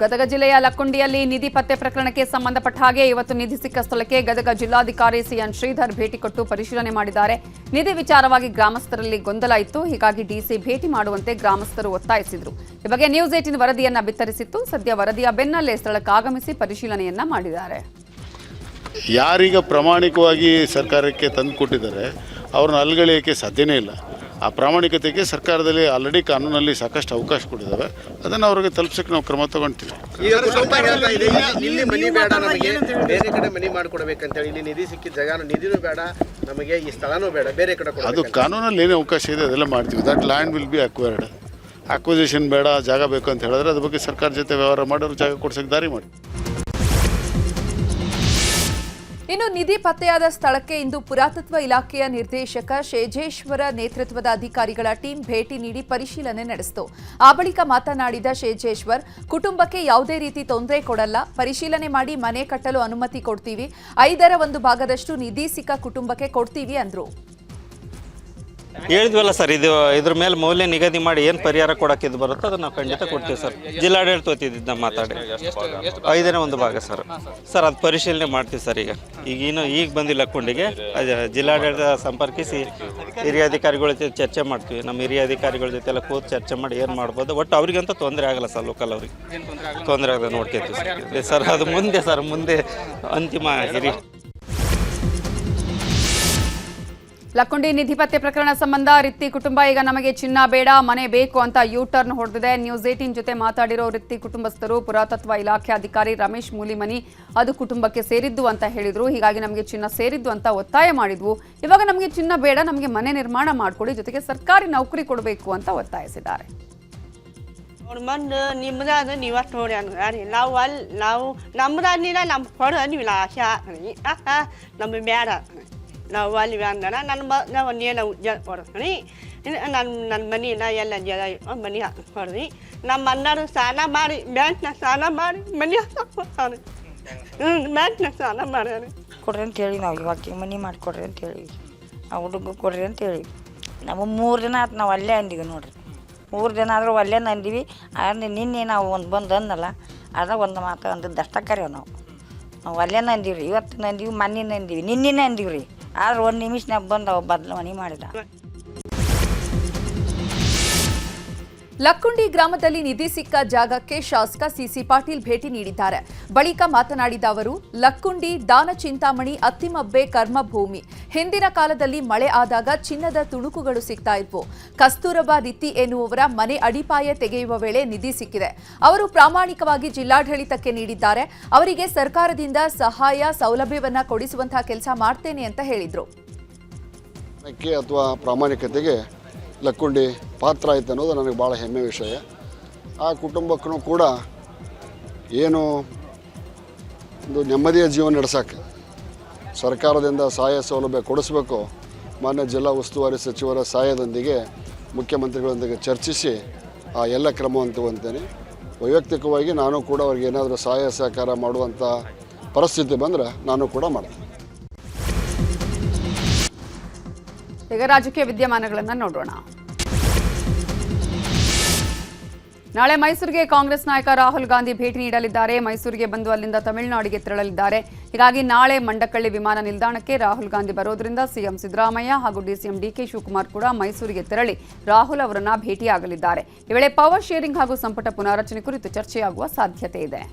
ಗದಗ ಜಿಲ್ಲೆಯ ಲಕ್ಕುಂಡಿಯಲ್ಲಿ ನಿಧಿ ಪತ್ತೆ ಪ್ರಕರಣಕ್ಕೆ ಸಂಬಂಧಪಟ್ಟ ಹಾಗೆ ಇವತ್ತು ನಿಧಿ ಸಿಕ್ಕ ಸ್ಥಳಕ್ಕೆ ಗದಗ ಜಿಲ್ಲಾಧಿಕಾರಿ ಸಿಎನ್ ಶ್ರೀಧರ್ ಭೇಟಿ ಕೊಟ್ಟು ಪರಿಶೀಲನೆ ಮಾಡಿದ್ದಾರೆ. ನಿಧಿ ವಿಚಾರವಾಗಿ ಗ್ರಾಮಸ್ಥರಲ್ಲಿ ಗೊಂದಲ ಇತ್ತು, ಹೀಗಾಗಿ ಡಿಸಿ ಭೇಟಿ ಮಾಡುವಂತೆ ಗ್ರಾಮಸ್ಥರು ಒತ್ತಾಯಿಸಿದರು. ಈ ಬಗ್ಗೆ ನ್ಯೂಸ್ 18 ವರದಿಯನ್ನ ಬಿತ್ತರಿಸಿತ್ತು. ಸದ್ಯ ವರದಿಯ ಬೆನ್ನಲ್ಲೇ ಸ್ಥಳಕ್ಕೆ ಆಗಮಿಸಿ ಪರಿಶೀಲನೆಯನ್ನ ಮಾಡಿದ್ದಾರೆ. ಯಾರೀಗ ಪ್ರಾಮಾಣಿಕವಾಗಿ ಸರ್ಕಾರಕ್ಕೆ ತಂದು ಕೊಟ್ಟಿದ್ದಾರೆ ಅವ್ರನ್ನ ಅಲ್ಗಳೆಯೋಕ್ಕೆ ಸಾಧ್ಯನೇ ಇಲ್ಲ. ಆ ಪ್ರಾಮಾಣಿಕತೆಗೆ ಸರ್ಕಾರದಲ್ಲಿ ಆಲ್ರೆಡಿ ಕಾನೂನಲ್ಲಿ ಸಾಕಷ್ಟು ಅವಕಾಶ ಕೊಟ್ಟಿದ್ದಾವೆ. ಅದನ್ನು ಅವ್ರಿಗೆ ತಲುಪಿಸಕ್ಕೆ ನಾವು ಕ್ರಮ ತಗೊಂತೀವಿ. ಈಗ ಇಲ್ಲಿ ಮನಿ ಬೇಡ, ನಮಗೆ ಬೇರೆ ಕಡೆ ಮನಿ ಮಾಡಿಕೊಡ್ಬೇಕಂತೇಳಿ, ಇಲ್ಲಿ ನಿಧಿ ಸಿಕ್ಕಿದ ಜಾಗ ನಿಧಿನೂ ಬೇಡ, ನಮಗೆ ಈ ಸ್ಥಳನೂ ಬೇಡ, ಬೇರೆ ಕಡೆ ಅದು ಕಾನೂನಲ್ಲಿ ಏನೇ ಅವಕಾಶ ಇದೆ ಅದೆಲ್ಲ ಮಾಡ್ತೀವಿ. That land will be acquired. Acquisition ಬೇಡ, ಜಾಗ ಬೇಕು ಅಂತ ಹೇಳಿದ್ರೆ ಅದ್ರ ಬಗ್ಗೆ ಸರ್ಕಾರ ಜೊತೆ ವ್ಯವಹಾರ ಮಾಡೋರು ಜಾಗ ಕೊಡ್ಸೋಕೆ ದಾರಿ ಮಾಡಿ. ಇನ್ನು ನಿಧಿ ಪತ್ತೆಯಾದ ಸ್ಥಳಕ್ಕೆ ಇಂದು ಪುರಾತತ್ವ ಇಲಾಖೆಯ ನಿರ್ದೇಶಕ ಶೇಜೇಶ್ವರ ನೇತೃತ್ವದ ಅಧಿಕಾರಿಗಳ ಟೀಮ್ ಭೇಟಿ ನೀಡಿ ಪರಿಶೀಲನೆ ನಡೆಸಿತು. ಆ ಬಳಿಕ ಮಾತನಾಡಿದ ಶೇಜೇಶ್ವರ್, ಕುಟುಂಬಕ್ಕೆ ಯಾವುದೇ ರೀತಿ ತೊಂದರೆ ಕೊಡಲ್ಲ, ಪರಿಶೀಲನೆ ಮಾಡಿ ಮನೆ ಕಟ್ಟಲು ಅನುಮತಿ ಕೊಡ್ತೀವಿ, 1/5 ಭಾಗದಷ್ಟು ನಿಧಿ ಸಿಕ್ಕ ಕುಟುಂಬಕ್ಕೆ ಕೊಡ್ತೀವಿ ಅಂದ್ರು. ಹೇಳಿದ್ವಲ್ಲ ಸರ್, ಇದ್ರ ಮೇಲೆ ಮೌಲ್ಯ ನಿಗದಿ ಮಾಡಿ ಏನು ಪರಿಹಾರ ಕೊಡೋಕ್ಕಿದ್ದು ಬರುತ್ತೋ ಅದನ್ನು ನಾವು ಖಂಡಿತ ಕೊಡ್ತೀವಿ ಸರ್. ಜಿಲ್ಲಾಡಳಿತ ವತಿಯಿಂದ ಮಾತಾಡಿ 1/5 ಭಾಗ ಸರ್. ಅದು ಪರಿಶೀಲನೆ ಮಾಡ್ತೀವಿ ಸರ್. ಈಗ ಬಂದಿಲ್ಲ ಕೊಂಡಿಗೆ ಜಿಲ್ಲಾಡಳಿತ ಸಂಪರ್ಕಿಸಿ ಹಿರಿಯ ಅಧಿಕಾರಿಗಳ ಜೊತೆ ಚರ್ಚೆ ಮಾಡ್ತೀವಿ. ನಮ್ಮ ಹಿರಿಯ ಅಧಿಕಾರಿಗಳ ಜೊತೆ ಎಲ್ಲ ಕೂತು ಚರ್ಚೆ ಮಾಡಿ ಏನು ಮಾಡ್ಬೋದು. ಒಟ್ಟು ಅವ್ರಿಗಂತೂ ತೊಂದರೆ ಆಗಲ್ಲ ಸರ್, ಲೋಕಲ್ ಅವ್ರಿಗೆ ತೊಂದರೆ ಆಗಲ್ಲ ನೋಡ್ಕೊತೀವಿ ಸರ್. ಅದು ಮುಂದೆ ಅಂತಿಮ ಹಿರಿಯ ಲಕ್ಕುಂಡಿ ನಿಧಿ ಪತ್ತೆ ಪ್ರಕರಣ ಸಂಬಂಧ ರಿತ್ತಿ ಕುಟುಂಬ ಈಗ ನಮಗೆ ಚಿನ್ನ ಬೇಡ ಮನೆ ಬೇಕು ಅಂತ ಯೂ ಟರ್ನ್ ಹೊಡೆದಿದೆ. ನ್ಯೂಸ್ 18 ಜೊತೆ ಮಾತಾಡಿರೋ ರಿತ್ತಿ ಕುಟುಂಬಸ್ಥರು ಪುರಾತತ್ವ ಇಲಾಖೆ ಅಧಿಕಾರಿ ರಮೇಶ್ ಮೂಲಿಮನಿ ಅದು ಕುಟುಂಬಕ್ಕೆ ಸೇರಿದ್ದು ಅಂತ ಹೇಳಿದ್ರು. ಹೀಗಾಗಿ ನಮಗೆ ಚಿನ್ನ ಸೇರಿದ್ದು ಅಂತ ಒತ್ತಾಯ ಮಾಡಿದ್ವು. ಇವಾಗ ನಮಗೆ ಚಿನ್ನ ಬೇಡ, ನಮಗೆ ಮನೆ ನಿರ್ಮಾಣ ಮಾಡಿಕೊಡಿ, ಜೊತೆಗೆ ಸರ್ಕಾರಿ ನೌಕರಿ ಕೊಡಬೇಕು ಅಂತ ಒತ್ತಾಯಿಸಿದ್ದಾರೆ. ಮಂದು ನಿಮ್ಮದಾದ ನೀವಷ್ಟು ನೋಡಿ ಅನ್ರಿ, ನಾವು ನಮ್ಮದಾದ್ನಿಲ್ಲ ನಮ್ಮ ಕೊಡು ನೀವು ಆಸೆ ಹಾಕಿ ನಮಗೆ ಬೇಡ, ನಾವು ಅಲ್ಲಿ ಅಂದ್ರೆ ನಾವು ನೇನ ಉಜ್ಜಾಲ ಕೊಡ್ತೀನಿ, ನನ್ನ ಮನೆನ ಎಲ್ಲ ಜಲ ಮನೆ ಹಾಕ್ಕೊಡ್ರಿ. ನಮ್ಮ ಅಣ್ಣರು ಸ್ನಾನ ಮಾಡಿ ಬ್ಯಾಂಕ್ನಾಗ ಸ್ನಾನ ಮಾಡಿ ಮನೆ ಹಾಕ್ಕೊಡ್ತಾರೆ. ಬ್ಯಾಂಕ್ನಾಗ ಸ್ನಾನ ಮಾಡ್ಯಾರಿ ಕೊಡ್ರಿ ಅಂತೇಳಿ ನಾವು ಇವಾಗ ಮನೆ ಮಾಡಿಕೊಡ್ರಿ ಅಂತೇಳಿ ಆ ಹುಡುಗ ಕೊಡ್ರಿ ಅಂತೇಳಿ ನಾವು 3 ದಿನ ಆಯ್ತು ನಾವು ಅಲ್ಲೇ ಅಂದಿವಿ ನೋಡ್ರಿ. 3 ದಿನ ಆದರೂ ಅಲ್ಲೇ ಅಂದಿವಿ. ನಿನ್ನೆ ನಾವು ಬಂದು ಅಂದಲ್ಲ ಅದ ಒಂದು ಮಾತು ಅಂದದ್ದು ಅಷ್ಟ ಕರೆಯೋ ನಾವು ಅಲ್ಲೇ ಅಂದೀವಿ ರೀ. ಇವತ್ತು ನಂದೀವಿ, ಮೊನ್ನೆ ಅಂದೀವಿ, ನಿನ್ನೆ ಅಂದೀವಿ ರೀ. ಆದ್ರೆ 1 ನಿಮಿಷನಾಗ ಬಂದು ಅವು ಬದಲಾವಣೆ ಮಾಡಿದ. ಲಕ್ಕುಂಡಿ ಗ್ರಾಮದಲ್ಲಿ ನಿಧಿ ಸಿಕ್ಕ ಜಾಗಕ್ಕೆ ಶಾಸಕ ಸಿಸಿ ಪಾಟೀಲ್ ಭೇಟಿ ನೀಡಿದ್ದಾರೆ. ಬಳಿಕ ಮಾತನಾಡಿದ ಅವರು, ಲಕ್ಕುಂಡಿ ದಾನ ಚಿಂತಾಮಣಿ ಅತ್ತಿಮಬ್ಬೆ ಕರ್ಮಭೂಮಿ. ಹಿಂದಿನ ಕಾಲದಲ್ಲಿ ಮಳೆ ಆದಾಗ ಚಿನ್ನದ ತುಣುಕುಗಳು ಸಿಗ್ತಾ ಇದ್ವು. ಕಸ್ತೂರಬಾ ರಿತ್ತಿ ಎನ್ನುವವರ ಮನೆ ಅಡಿಪಾಯ ತೆಗೆಯುವ ವೇಳೆ ನಿಧಿ ಸಿಕ್ಕಿದೆ. ಅವರು ಪ್ರಾಮಾಣಿಕವಾಗಿ ಜಿಲ್ಲಾಡಳಿತಕ್ಕೆ ನೀಡಿದ್ದಾರೆ. ಅವರಿಗೆ ಸರ್ಕಾರದಿಂದ ಸಹಾಯ ಸೌಲಭ್ಯವನ್ನ ಕೊಡಿಸುವಂತಹ ಕೆಲಸ ಮಾಡ್ತೇನೆ ಅಂತ ಹೇಳಿದ್ರು. ಅಥವಾ ಪ್ರಾಮಾಣಿಕತೆಗೆ ಲಕ್ಕುಂಡಿ ಪಾತ್ರ ಆಯ್ತು ಅನ್ನೋದು ನನಗೆ ಭಾಳ ಹೆಮ್ಮೆ ವಿಷಯ. ಆ ಕುಟುಂಬಕ್ಕೂ ಕೂಡ ಏನು ಒಂದು ನೆಮ್ಮದಿಯ ಜೀವನ ನಡೆಸೋಕ್ಕೆ ಸರ್ಕಾರದಿಂದ ಸಹಾಯ ಸೌಲಭ್ಯ ಕೊಡಿಸ್ಬೇಕು. ಮಾನ್ಯ ಜಿಲ್ಲಾ ಉಸ್ತುವಾರಿ ಸಚಿವರ ಸಹಾಯದೊಂದಿಗೆ ಮುಖ್ಯಮಂತ್ರಿಗಳೊಂದಿಗೆ ಚರ್ಚಿಸಿ ಆ ಎಲ್ಲ ಕ್ರಮವನ್ನು ತಗೊಳ್ತೇನೆ. ವೈಯಕ್ತಿಕವಾಗಿ ನಾನು ಕೂಡ ಅವ್ರಿಗೆ ಏನಾದರೂ ಸಹಾಯ ಸಹಕಾರ ಮಾಡುವಂಥ ಪರಿಸ್ಥಿತಿ ಬಂದರೆ ನಾನು ಕೂಡ ಮಾಡ್ತೀನಿ. ಈಗ ರಾಜಕೀಯ ವಿದ್ಯಮಾನಗಳನ್ನು ನೋಡೋಣ. ನಾಳೆ ಮೈಸೂರಿಗೆ ಕಾಂಗ್ರೆಸ್ ನಾಯಕ ರಾಹುಲ್ ಗಾಂಧಿ ಭೇಟಿ ನೀಡಲಿದ್ದಾರೆ. ಮೈಸೂರಿಗೆ ಬಂದು ಅಲ್ಲಿಂದ ತಮಿಳುನಾಡಿಗೆ ತೆರಳಲಿದ್ದಾರೆ. ಹೀಗಾಗಿ ನಾಳೆ ಮಂಡಕಳ್ಳಿ ವಿಮಾನ ನಿಲ್ದಾಣಕ್ಕೆ ರಾಹುಲ್ ಗಾಂಧಿ ಬರೋದ್ರಿಂದ ಸಿಎಂ ಸಿದ್ದರಾಮಯ್ಯ ಹಾಗೂ ಡಿಸಿಎಂ ಡಿಕೆ ಶಿವಕುಮಾರ್ ಕೂಡ ಮೈಸೂರಿಗೆ ತೆರಳಿ ರಾಹುಲ್ ಅವರನ್ನ ಭೇಟಿಯಾಗಲಿದ್ದಾರೆ. ಈ ವೇಳೆ ಪವರ್ ಶೇರಿಂಗ್ ಹಾಗೂ ಸಂಪುಟ ಪುನಾರಚನೆ ಕುರಿತು ಚರ್ಚೆಯಾಗುವ ಸಾಧ್ಯತೆ ಇದೆ.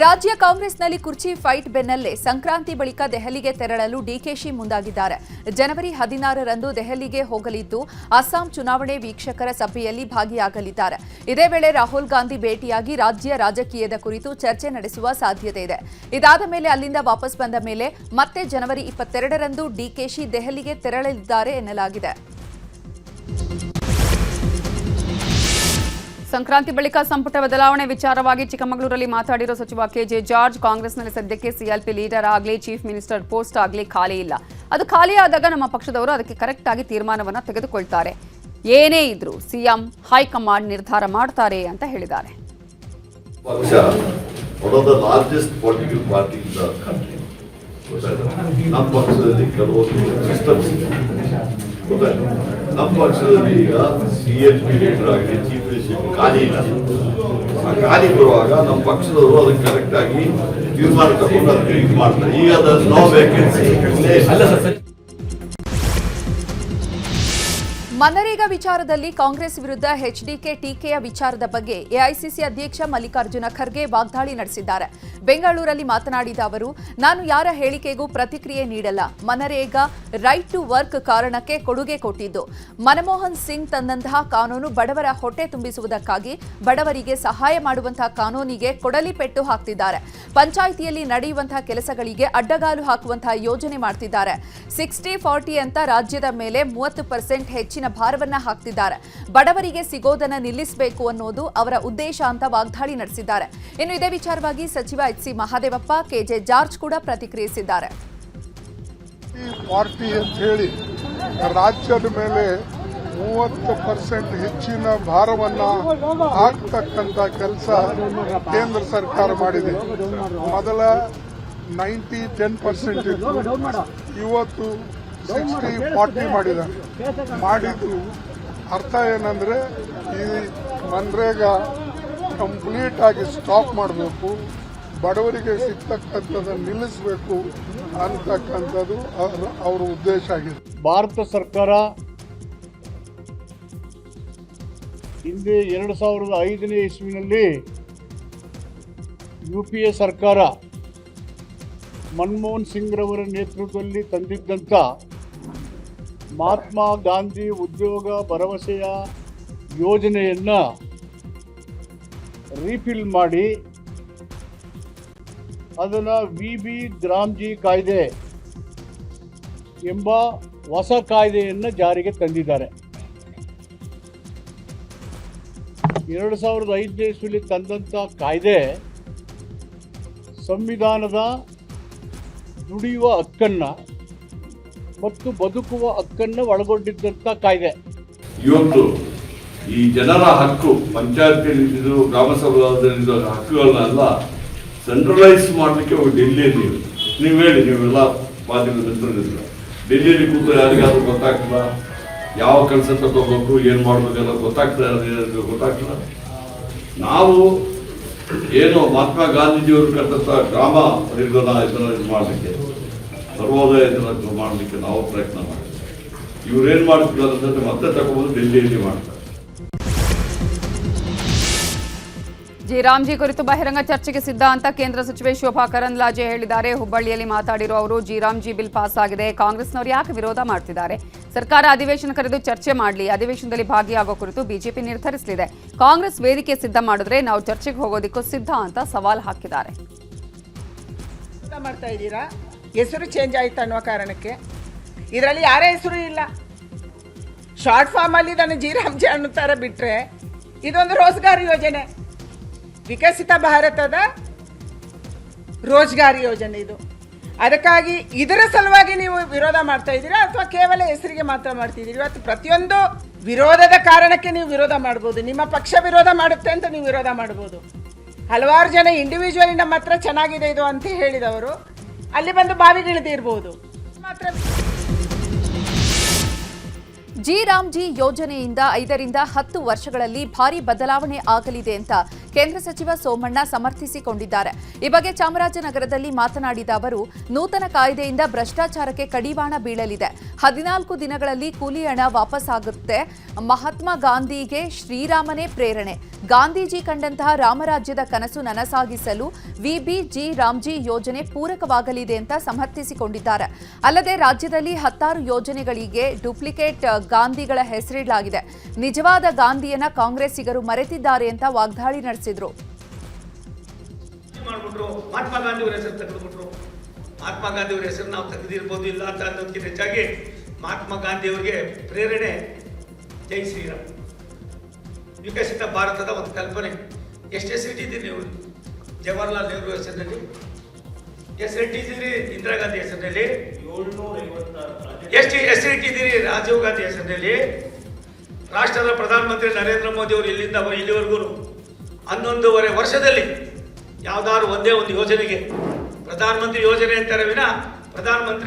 ರಾಜ್ಯ ಕಾಂಗ್ರೆಸ್ನಲ್ಲಿ ಕುರ್ಚಿ ಫೈಟ್ ಬೆನ್ನಲ್ಲೇ ಸಂಕ್ರಾಂತಿ ಬಳಿಕ ದೆಹಲಿಗೆ ತೆರಳಲು ಡಿಕೆಶಿ ಮುಂದಾಗಿದ್ದಾರೆ. ಜನವರಿ 16ರಂದು ದೆಹಲಿಗೆ ಹೋಗಲಿದ್ದು ಅಸ್ಸಾಂ ಚುನಾವಣೆ ವೀಕ್ಷಕರ ಸಭೆಯಲ್ಲಿ ಭಾಗಿಯಾಗಲಿದ್ದಾರೆ. ಇದೇ ವೇಳೆ ರಾಹುಲ್ ಗಾಂಧಿ ಭೇಟಿಯಾಗಿ ರಾಜ್ಯ ರಾಜಕೀಯದ ಕುರಿತು ಚರ್ಚೆ ನಡೆಸುವ ಸಾಧ್ಯತೆ ಇದೆ. ಇದಾದ ಮೇಲೆ ಅಲ್ಲಿಂದ ವಾಪಸ್ ಬಂದ ಮೇಲೆ ಮತ್ತೆ ಜನವರಿ 22ರಂದು ಡಿಕೆಶಿ ದೆಹಲಿಗೆ ತೆರಳಲಿದ್ದಾರೆ ಎನ್ನಲಾಗಿದೆ. ಸಂಕ್ರಾಂತಿ ಬಳಿಕ ಸಂಪುಟ ಬದಲಾವಣೆ ವಿಚಾರವಾಗಿ ಚಿಕ್ಕಮಗಳೂರಲ್ಲಿ ಮಾತಾಡಿರೋ ಸಚಿವ ಕೆಜೆ ಜಾರ್ಜ್, ಕಾಂಗ್ರೆಸ್ನಲ್ಲಿ ಸದ್ಯಕ್ಕೆ ಸಿಎಲ್ಪಿ ಲೀಡರ್ ಆಗಲಿ ಚೀಫ್ ಮಿನಿಸ್ಟರ್ ಪೋಸ್ಟ್ ಆಗಲಿ ಖಾಲಿ ಇಲ್ಲ. ಅದು ಖಾಲಿ ಆದಾಗ ನಮ್ಮ ಪಕ್ಷದವರು ಅದಕ್ಕೆ ಕರೆಕ್ಟ್ ಆಗಿ ತೀರ್ಮಾನವನ್ನು ತೆಗೆದುಕೊಳ್ತಾರೆ. ಏನೇ ಇದ್ರೂ ಸಿಎಂ ಹೈಕಮಾಂಡ್ ನಿರ್ಧಾರ ಮಾಡ್ತಾರೆ ಅಂತ ಹೇಳಿದ್ದಾರೆ. ನಮ್ಮ ಪಕ್ಷದಲ್ಲಿ ಈಗ CHP ಲೀಡರ್ ಆಗಿ ಚೀಫ್ ಮಿನಿಸ್ಟರ್ ಖಾಲಿ ಇಲ್ಲ. ಆ ಖಾಲಿ ಬರುವಾಗ ನಮ್ಮ ಪಕ್ಷದವರು ಅದಕ್ಕೆ ಕರೆಕ್ಟ್ ಆಗಿ ತೀರ್ಮಾನ ತಗೊಂಡು ಅದಕ್ಕೆ ಇದು ಮಾಡ್ತಾರೆ. ಈಗ ಅದನ್ನು ನೋ ವೇಕೆನ್ಸಿ ಮನರೇಗಾ ವಿಚಾರದಲ್ಲಿ ಕಾಂಗ್ರೆಸ್ ವಿರುದ್ಧ ಎಚ್ಡಿಕೆ ಟೀಕೆಯ ವಿಚಾರದ ಬಗ್ಗೆ ಎಐಸಿಸಿ ಅಧ್ಯಕ್ಷ ಮಲ್ಲಿಕಾರ್ಜುನ ಖರ್ಗೆ ವಾಗ್ದಾಳಿ ನಡೆಸಿದ್ದಾರೆ. ಬೆಂಗಳೂರಲ್ಲಿ ಮಾತನಾಡಿದ ಅವರು, ನಾನು ಯಾರ ಹೇಳಿಕೆಗೂ ಪ್ರತಿಕ್ರಿಯೆ ನೀಡಲ್ಲ. ಮನರೇಗಾ ರೈಟ್ ಟು ವರ್ಕ್ ಕಾರಣಕ್ಕೆ ಕೊಡುಗೆ ಕೊಟ್ಟಿದ್ದು. ಮನಮೋಹನ್ ಸಿಂಗ್ ತಂದಂತಹ ಕಾನೂನು ಬಡವರ ಹೊಟ್ಟೆ ತುಂಬಿಸುವುದಕ್ಕಾಗಿ ಬಡವರಿಗೆ ಸಹಾಯ ಮಾಡುವಂತಹ ಕಾನೂನಿಗೆ ಕೊಡಲಿ ಪೆಟ್ಟು ಹಾಕ್ತಿದ್ದಾರೆ. ಪಂಚಾಯಿತಿಯಲ್ಲಿ ನಡೆಯುವಂತಹ ಕೆಲಸಗಳಿಗೆ ಅಡ್ಡಗಾಲು ಹಾಕುವಂತಹ ಯೋಜನೆ ಮಾಡ್ತಿದ್ದಾರೆ. 60-40 ಅಂತ ರಾಜ್ಯದ ಮೇಲೆ 30% ಹೆಚ್ಚಿನ ಭಾರವನ್ನ ಹಾಕ್ತಿದ್ದಾರೆ. ಬಡವರಿಗೆ ಸಿಗೋದನ್ನ ನಿಲ್ಲಿಸಬೇಕು ಅನ್ನೋದು ಅವರ ಉದ್ದೇಶ ಅಂತ ವಾಗ್ದಾಳಿ ನಡೆಸಿದ್ದಾರೆ. ಇನ್ನು ಇದೇ ವಿಚಾರವಾಗಿ ಸಚಿವ HC ಮಹಾದೇವಪ್ಪ, KJ ಜಾರ್ಜ್ ಕೂಡ ಪ್ರತಿಕ್ರಿಯಿಸಿದ್ದಾರೆ. ಪಾರ್ಟಿ ಅಂತ ಹೇಳಿ ರಾಜ್ಯದ ಮೇಲೆ 30% ಹೆಚ್ಚಿನ ಭಾರವನ್ನ ಹಾಕ್ತಕ್ಕಂಥ ಕೆಲಸ ಕೇಂದ್ರ ಸರ್ಕಾರ ಮಾಡಿದೆ. ಮೊದಲ 90-10% ಇತ್ತು, ಇವತ್ತು 60-40 ಮಾಡಿದ್ದು ಅರ್ಥ ಏನಂದ್ರೆ ಈ ಮನ್ರೇಗಾ ಕಂಪ್ಲೀಟ್ ಆಗಿ ಸ್ಟಾಪ್ ಮಾಡಬೇಕು, ಬಡವರಿಗೆ ಸಿಗ್ತಕ್ಕಂಥದ್ದನ್ನು ನಿಲ್ಲಿಸಬೇಕು ಅಂತಕ್ಕಂಥದ್ದು ಅವರ ಉದ್ದೇಶ ಆಗಿದೆ. ಭಾರತ ಸರ್ಕಾರ ಹಿಂದೆ 2005ನೇ ಇಸ್ವಿನಲ್ಲಿ UPA ಸರ್ಕಾರ ಮನಮೋಹನ್ ಸಿಂಗ್ ರವರ ನೇತೃತ್ವದಲ್ಲಿ ತಂದಿದ್ದಂಥ ಮಹಾತ್ಮ ಗಾಂಧಿ ಉದ್ಯೋಗ ಭರವಸೆಯ ಯೋಜನೆಯನ್ನು ರೀಫಿಲ್ ಮಾಡಿ ಅದನ್ನು VB ಗ್ರಾಮ್ಜಿ ಕಾಯ್ದೆ ಎಂಬ ಹೊಸ ಕಾಯ್ದೆಯನ್ನು ಜಾರಿಗೆ ತಂದಿದ್ದಾರೆ. 2005ನೇ ಇಸ್ವಿಯಲ್ಲಿ ತಂದಂಥ ಕಾಯ್ದೆ ಸಂವಿಧಾನದ ದುಡಿಯುವ ಹಕ್ಕನ್ನು ಮತ್ತು ಬದುಕುವ ಹಕ್ಕನ್ನು ಒಳಗೊಂಡಿದ್ದಂಥ ಕಾಯ್ದೆ. ಇವತ್ತು ಈ ಜನರ ಹಕ್ಕು ಪಂಚಾಯತಿಯಲ್ಲಿ ಗ್ರಾಮ ಸಭಾದಲ್ಲಿದ್ದ ಹಕ್ಕುಗಳನ್ನೆಲ್ಲ ಸೆಂಟ್ರಲೈಸ್ ಮಾಡಲಿಕ್ಕೆ ಡೆಲ್ಲಿಯಲ್ಲಿ ನೀವು ಹೇಳಿ, ನೀವೆಲ್ಲ ಮಾಧ್ಯಮದ ಮಿತ್ರರಿಲ್ಲ, ಡೆಲ್ಲಿಯಲ್ಲಿ ಕೂತು ಯಾರಿಗಾದ್ರೂ ಗೊತ್ತಾಗ್ತದ ಯಾವ ಕೆಲಸ ತಗೋಬೇಕು, ಏನು ಮಾಡಬೇಕೆಲ್ಲ ಗೊತ್ತಾಗ್ತದ. ನಾವು ಏನು ಮಹಾತ್ಮ ಗಾಂಧೀಜಿಯವರು ಕಟ್ಟಂತ ಗ್ರಾಮ ನಿರ್ಮಾಣ ಇದನ್ನು ಮಾಡಲಿಕ್ಕೆ, ಸರ್ವೋದಯ ಇದನ್ನು ಮಾಡಲಿಕ್ಕೆ ನಾವು ಪ್ರಯತ್ನ ಮಾಡಿದ್ವಿ. ಇವ್ರೇನು ಮಾಡ್ತಿದ್ದಾರೆ ಅಂತಂದ್ರೆ ಮತ್ತೆ ತಗೊಂಡು ಡೆಲ್ಲಿಯಲ್ಲಿ ಮಾಡ್ತಾರೆ. ಜಿ ಕುರಿತು ಬಹಿರಂಗ ಚರ್ಚೆಗೆ ಸಿದ್ಧ ಅಂತ ಕೇಂದ್ರ ಸಚಿವೆ ಶೋಭಾ ಕರಂದ್ಲಾಜೆ ಹೇಳಿದ್ದಾರೆ. ಹುಬ್ಬಳ್ಳಿಯಲ್ಲಿ ಮಾತಾಡಿರೋ ಅವರು, ಜಿ ಬಿಲ್ ಪಾಸ್ ಆಗಿದೆ, ಕಾಂಗ್ರೆಸ್ನವರು ಯಾಕೆ ವಿರೋಧ ಮಾಡ್ತಿದ್ದಾರೆ? ಸರ್ಕಾರ ಅಧಿವೇಶನ ಕರೆದು ಚರ್ಚೆ ಮಾಡಲಿ, ಅಧಿವೇಶನದಲ್ಲಿ ಭಾಗಿಯಾಗೋ ಕುರಿತು ಬಿಜೆಪಿ ನಿರ್ಧರಿಸಲಿದೆ. ಕಾಂಗ್ರೆಸ್ ವೇದಿಕೆ ಸಿದ್ಧ ಮಾಡಿದ್ರೆ ನಾವು ಚರ್ಚೆಗೆ ಹೋಗೋದಕ್ಕೂ ಸಿದ್ಧ ಅಂತ ಸವಾಲ್ ಹಾಕಿದ್ದಾರೆ. ಮಾಡ್ತಾ ಇದ್ದೀರಾ, ಹೆಸರು ಚೇಂಜ್ ಆಯ್ತು ಅನ್ನುವ ಕಾರಣಕ್ಕೆ ಇದರಲ್ಲಿ ಯಾರ ಹೆಸರು ಇಲ್ಲ. ಶಾರ್ಟ್ ಫಾರ್ಮ್ ಅಲ್ಲಿ ಇದನ್ನು ಜಿ ಅನ್ನುತ್ತಾರೆ ಬಿಟ್ರೆ, ಇದೊಂದು ರೋಜ್ಗಾರ್ ಯೋಜನೆ, ವಿಕಸಿತ ಭಾರತದ ರೋಜ್ಗಾರ್ ಯೋಜನೆ ಇದು. ಅದಕ್ಕಾಗಿ ಇದರ ಸಲುವಾಗಿ ನೀವು ವಿರೋಧ ಮಾಡ್ತಾ ಇದ್ದೀರಾ ಅಥವಾ ಕೇವಲ ಹೆಸರಿಗೆ ಮಾತ್ರ ಮಾಡ್ತಿದ್ದೀರಿ? ಇವತ್ತು ಪ್ರತಿಯೊಂದು ವಿರೋಧದ ಕಾರಣಕ್ಕೆ ನೀವು ವಿರೋಧ ಮಾಡ್ಬೋದು. ನಿಮ್ಮ ಪಕ್ಷ ವಿರೋಧ ಮಾಡುತ್ತೆ ಅಂತ ನೀವು ವಿರೋಧ ಮಾಡ್ಬೋದು. ಹಲವಾರು ಜನ ಇಂಡಿವಿಜುವಲಿ ನಮ್ಮ ಹತ್ರ ಚೆನ್ನಾಗಿದೆ ಇದು ಅಂತ ಹೇಳಿದವರು ಅಲ್ಲಿ ಬಂದು ಬಾವಿಗಿಳಿದಿರ್ಬೋದು ಮಾತ್ರ. ಜಿ ಯೋಜನೆಯಿಂದ 5ರಿಂದ 10 ವರ್ಷಗಳಲ್ಲಿ ಭಾರಿ ಬದಲಾವಣೆ ಆಗಲಿದೆ ಅಂತ ಕೇಂದ್ರ ಸಚಿವ ಸೋಮಣ್ಣ ಸಮರ್ಥಿಸಿಕೊಂಡಿದ್ದಾರೆ. ಈ ಬಗ್ಗೆ ಚಾಮರಾಜನಗರದಲ್ಲಿ ಮಾತನಾಡಿದ ಅವರು, ನೂತನ ಕಾಯ್ದೆಯಿಂದ ಭ್ರಷ್ಟಾಚಾರಕ್ಕೆ ಕಡಿವಾಣ ಬೀಳಲಿದೆ. 14 ದಿನಗಳಲ್ಲಿ ಕೂಲಿ ಹಣ ವಾಪಸ್ ಆಗುತ್ತೆ. ಮಹಾತ್ಮ ಗಾಂಧಿಗೆ ಶ್ರೀರಾಮನೇ ಪ್ರೇರಣೆ. ಗಾಂಧೀಜಿ ಕಂಡಂತಹ ರಾಮರಾಜ್ಯದ ಕನಸು ನನಸಾಗಿಸಲು VBG ರಾಮ್ಜಿ ಯೋಜನೆ ಪೂರಕವಾಗಲಿದೆ ಅಂತ ಸಮರ್ಥಿಸಿಕೊಂಡಿದ್ದಾರೆ. ಅಲ್ಲದೆ ರಾಜ್ಯದಲ್ಲಿ 16 ಯೋಜನೆಗಳಿಗೆ ಡೂಪ್ಲಿಕೇಟ್ ಗಾಂಧಿಗಳ ಹೆಸರಿಡಲಾಗಿದೆ. ನಿಜವಾದ ಗಾಂಧಿಯನ್ನ ಕಾಂಗ್ರೆಸ್ಸಿಗರು ಮರೆತಿದ್ದಾರೆ ಅಂತ ವಾಗ್ದಾಳಿ ನಡೆಸಿದ್ರು. ಮಹಾತ್ಮ ಗಾಂಧಿ ಅವರ ಹೆಸರು ತೆಗೆದುಬಿಟ್ರು. ಮಹಾತ್ಮ ಗಾಂಧಿ ಅವರ ಹೆಸರು ನಾವು ತೆಗೆದಿರ್ಬೋದು ಇಲ್ಲ ಅಂತ ಅನ್ನೋದಕ್ಕಿಂತ ಹೆಚ್ಚಾಗಿ ಮಹಾತ್ಮ ಗಾಂಧಿ ಅವರಿಗೆ ಪ್ರೇರಣೆ ಜೈ ಶ್ರೀರಾಮ್, ವಿಕಸಿತ ಭಾರತದ ಒಂದು ಕಲ್ಪನೆ. ಎಷ್ಟು ಹೆಸರಿಟ್ಟಿದ್ದೀರಿ ನೀವು? ಜವಾಹರ್ಲಾಲ್ ನೆಹರು ಹೆಸರಿನಲ್ಲಿ ಹೆಸರಿಟ್ಟಿದ್ದೀರಿ, ಇಂದಿರಾ ಗಾಂಧಿ ಹೆಸರಿನಲ್ಲಿ ಎಷ್ಟು ಹೆಸರಿಟ್ಟಿದ್ದೀರಿ, ರಾಜೀವ್ ಗಾಂಧಿ ಹೆಸರಿನಲ್ಲಿ. ರಾಷ್ಟ್ರದ ಪ್ರಧಾನಮಂತ್ರಿ ನರೇಂದ್ರ ಮೋದಿ ಅವರು ಇಲ್ಲಿಂದ ಇಲ್ಲಿವರೆಗೂ 11.5 ವರ್ಷದಲ್ಲಿ ಯಾವ್ದಾದ್ರು ಒಂದೇ ಒಂದು ಯೋಜನೆಗೆ ಪ್ರಧಾನಮಂತ್ರಿ ಯೋಜನೆ ಅಂತಾರೆ ವಿನ ಪ್ರಧಾನಮಂತ್ರಿ